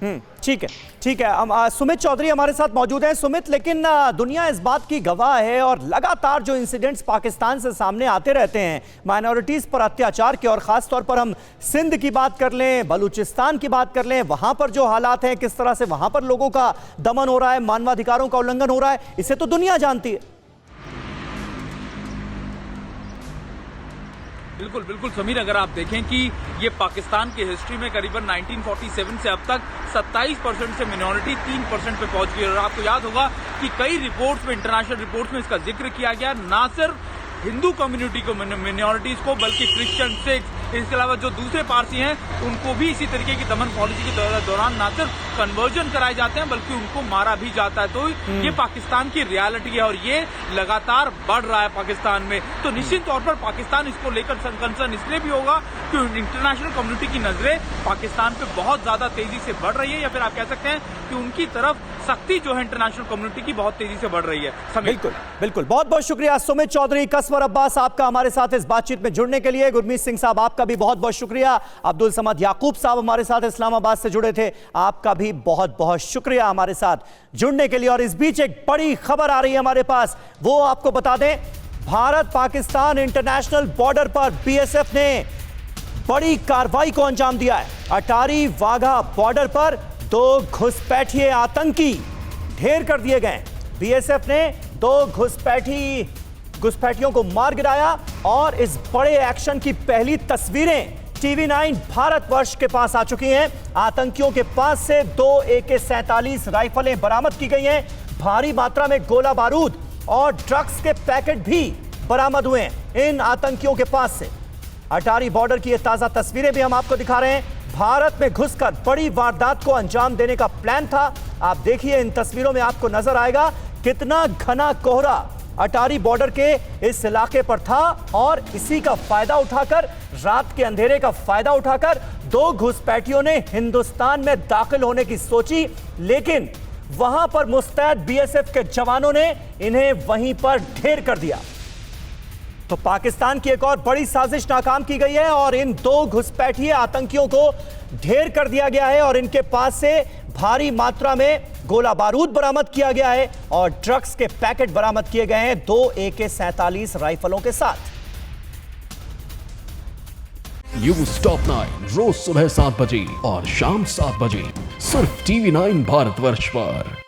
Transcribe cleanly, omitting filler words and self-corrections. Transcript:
ठीक है, ठीक है। हम सुमित चौधरी हमारे साथ मौजूद हैं। सुमित, लेकिन दुनिया इस बात की गवाह है और लगातार जो इंसिडेंट्स पाकिस्तान से सामने आते रहते हैं माइनॉरिटीज पर अत्याचार के, और खास तौर पर हम सिंध की बात कर लें, बलूचिस्तान की बात कर लें, वहां पर जो हालात हैं, किस तरह से वहां पर लोगों का दमन हो रहा है, मानवाधिकारों का उल्लंघन हो रहा है, इसे तो दुनिया जानती है। बिल्कुल बिल्कुल समीर, अगर आप देखें कि ये पाकिस्तान की हिस्ट्री में करीबन 1947 से अब तक 27% से मिनॉरिटी 3% पे पहुंच गई। और आपको याद होगा कि कई रिपोर्ट्स में, इंटरनेशनल रिपोर्ट्स में इसका जिक्र किया गया, ना सिर्फ हिंदू कम्युनिटी को, मिनॉरिटीज को, बल्कि क्रिश्चियन, सिख, इसके अलावा जो दूसरे पारसी हैं उनको भी इसी तरीके की दमन पॉलिसी के दौरान ना सिर्फ कन्वर्जन कराए जाते हैं बल्कि उनको मारा भी जाता है। तो ये पाकिस्तान की रियलिटी है और ये लगातार बढ़ रहा है पाकिस्तान में। तो निश्चित तौर पर पाकिस्तान इसको लेकर कंसर्न इसलिए भी होगा कि इंटरनेशनल कम्युनिटी की नजरें पाकिस्तान पे बहुत ज्यादा तेजी से बढ़ रही है, या फिर आप कह सकते हैं कि उनकी तरफ सख्ती जो है इंटरनेशनल कम्युनिटी की बहुत तेजी से बढ़ रही है। बिल्कुल बिल्कुल, बहुत बहुत शुक्रिया सुमित चौधरी, कसवर अब्बास, आपका हमारे साथ इस बातचीत में जुड़ने के लिए। गुरमीत सिंह साहब, आपका भी बहुत बहुत शुक्रिया। अब्दुल समद याकूब साहब हमारे साथ इस्लामाबाद से जुड़े थे, आपका भी बहुत बहुत शुक्रिया हमारे साथ जुड़ने के लिए। और इस बीच एक बड़ी खबर आ रही है हमारे पास, वो आपको बता दें। भारत पाकिस्तान इंटरनेशनल बॉर्डर पर बीएसएफ ने बड़ी कार्रवाई को अंजाम दिया है। अटारी वाघा बॉर्डर पर 2 घुसपैठिए आतंकी ढेर कर दिए गए। बीएसएफ ने 2 घुसपैठियों को मार गिराया और इस बड़े एक्शन की पहली तस्वीरें TV9 भारतवर्ष के पास आ चुकी हैं। आतंकियों के पास से 2 AK-47 राइफलें बरामद की गई हैं। भारी मात्रा में गोला बारूद और ड्रग्स के पैकेट भी बरामद हुए हैं इन आतंकियों के पास से। अटारी बॉर्डर की ये ताजा तस्वीरें भी हम आपको दिखा रहे हैं। भारत में घुसकर बड़ी वारदात को अंजाम देने का प्लान था। आप देखिए, इन तस्वीरों में आपको नजर आएगा कितना घना कोहरा अटारी बॉर्डर के इस इलाके पर था, और इसी का फायदा उठाकर, रात के अंधेरे का फायदा उठाकर 2 घुसपैठियों ने हिंदुस्तान में दाखिल होने की सोची, लेकिन वहां पर मुस्तैद बीएसएफ के जवानों ने इन्हें वहीं पर ढेर कर दिया। तो पाकिस्तान की एक और बड़ी साजिश नाकाम की गई है और इन 2 घुसपैठिए आतंकियों को ढेर कर दिया गया है और इनके पास से भारी मात्रा में गोला बारूद बरामद किया गया है और ड्रग्स के पैकेट बरामद किए गए हैं 2 AK-47 राइफलों के साथ। न्यूज़ टॉप 9 रोज सुबह 7 बजे और शाम 7 बजे सिर्फ TV9 भारतवर्ष पर।